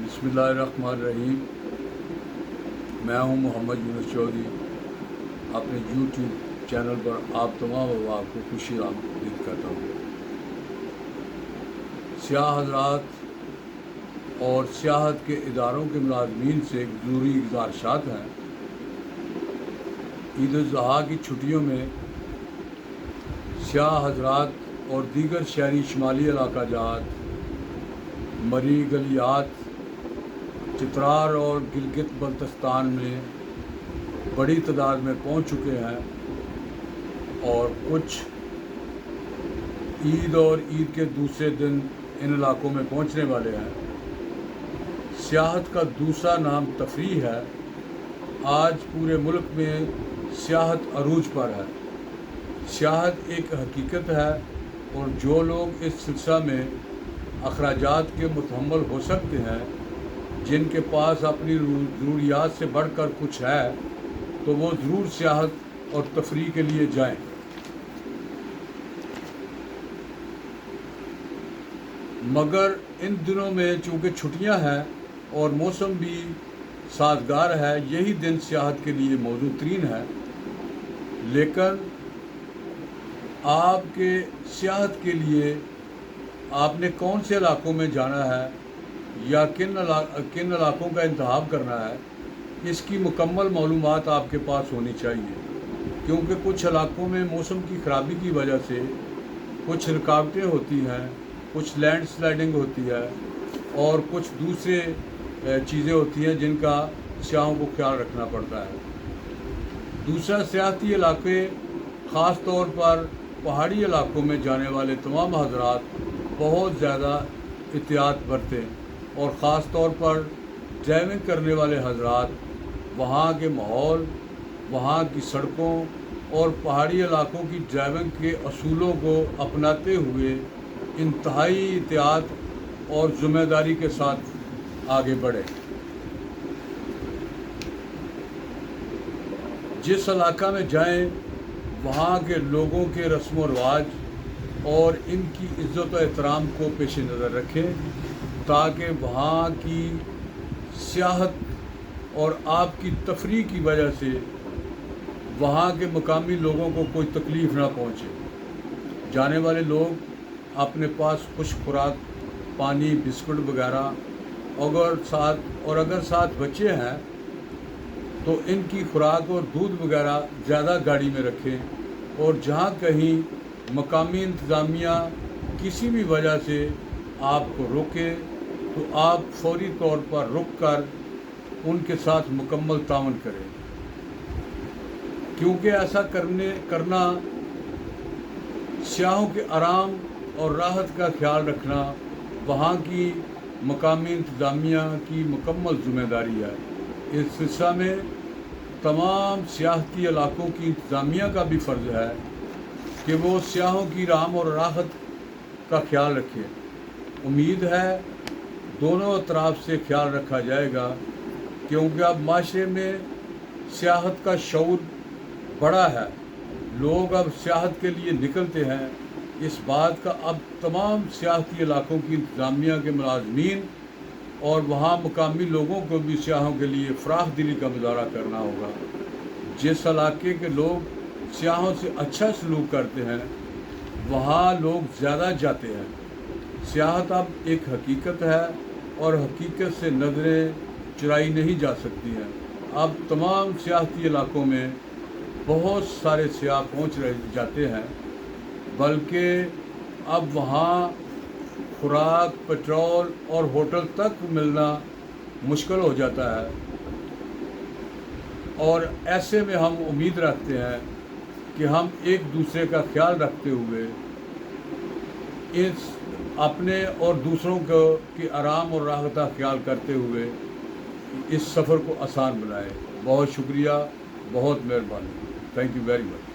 बिस्मिल्लाहिर्रहमानिर्रहीम। मैं हूं मोहम्मद यूनुस चौधरी। अपने यूट्यूब चैनल पर आप तमाम अहबाब को खुशी आमदीद करता हूँ। सियाह हज़रात और सियाहत के इदारों के मुलाज़मीन से ज़रूरी गुज़ारिशात हैं। ईद उल ज़ुहा की छुट्टियों में सियाह हज़रात और दीगर शहरी शुमाली इलाका जात मरी गलियात चित्रार और गिलगित बल्तिस्तान में बड़ी तादाद में पहुंच चुके हैं और कुछ ईद और ईद के दूसरे दिन इन इलाकों में पहुंचने वाले हैं। सियाहत का दूसरा नाम तफरीह है। आज पूरे मुल्क में सियाहत अरूज पर है। सियाहत एक हकीकत है और जो लोग इस सिलसिला में अखराजात के मुतहम्मल हो सकते हैं, जिनके पास अपनी ज़रूरियात से बढ़कर कुछ है, तो वो ज़रूर सियाहत और तफरीह के लिए जाएं। मगर इन दिनों में चूँकि छुट्टियां हैं और मौसम भी साजगार है, यही दिन सियाहत के लिए मौजूद तरीन है। लेकिन आपके सियाहत के लिए आपने कौन से इलाकों में जाना है या किन इलाकों का इंतखाब करना है, इसकी मुकम्मल मालूमात आपके पास होनी चाहिए। क्योंकि कुछ इलाकों में मौसम की ख़राबी की वजह से कुछ रुकावटें होती हैं, कुछ लैंड स्लाइडिंग होती है और कुछ दूसरे चीज़ें होती हैं जिनका सियाहों को ख्याल रखना पड़ता है। दूसरा, सियाहती इलाके ख़ास तौर पर पहाड़ी इलाकों में जाने वाले तमाम हज़रात बहुत ज़्यादा एहतियात बरतें और ख़ास तौर पर ड्राइविंग करने वाले हज़रात वहाँ के माहौल, वहाँ की सड़कों और पहाड़ी इलाकों की ड्राइविंग के असूलों को अपनाते हुए इंतहाई एहतियात और ज़िम्मेदारी के साथ आगे बढ़े। जिस इलाका में जाएं, वहाँ के लोगों के रस्म व रिवाज और इनकी इज़्ज़त व एहतराम को पेश नज़र रखें, ताकि वहाँ की सियाहत और आपकी तफरीह की वजह से वहाँ के मकामी लोगों को कोई तकलीफ़ ना पहुँचे। जाने वाले लोग अपने पास खुश्क खुराक, पानी, बिस्कुट वगैरह अगर साथ बच्चे हैं तो इनकी खुराक और दूध वगैरह ज़्यादा गाड़ी में रखें। और जहाँ कहीं मकामी इंतज़ामिया किसी भी वजह से आपको रोके तो आप फौरी तौर पर रुक कर उनके साथ मुकम्मल तावन करें। क्योंकि ऐसा करना सियाहों के आराम और राहत का ख्याल रखना वहाँ की मकामी इंतज़ामिया की मुकम्मल ज़िम्मेदारी है। इस सिलसिला में तमाम सियाहती इलाकों की इंतज़ामिया का भी फ़र्ज़ है कि वो सियाहों की राम और राहत का ख्याल रखें। उम्मीद है दोनों अतराफ से ख्याल रखा जाएगा, क्योंकि अब माशरे में सियाहत का शऊर बड़ा है। लोग अब सियाहत के लिए निकलते हैं। इस बात का अब तमाम सियाहती इलाकों की इंतज़ामिया के मुलाज़मीन और वहाँ मुकामी लोगों को भी सियाहों के लिए फ़राख दिली का मुजाहरा करना होगा। जिस इलाके के लोग सियाहों से अच्छा सलूक करते हैं, वहाँ लोग ज़्यादा जाते हैं। सियाहत अब एक हकीकत है और हकीकत से नज़रें चुराई नहीं जा सकती हैं। अब तमाम सियाहती इलाकों में बहुत सारे सियाह पहुँच जाते हैं, बल्कि अब वहाँ खुराक, पेट्रोल और होटल तक मिलना मुश्किल हो जाता है। और ऐसे में हम उम्मीद रखते हैं कि हम एक दूसरे का ख्याल रखते हुए इस अपने और दूसरों के आराम और राहत का ख्याल करते हुए इस सफ़र को आसान बनाएं। बहुत शुक्रिया, बहुत मेहरबानी। Thank you very much.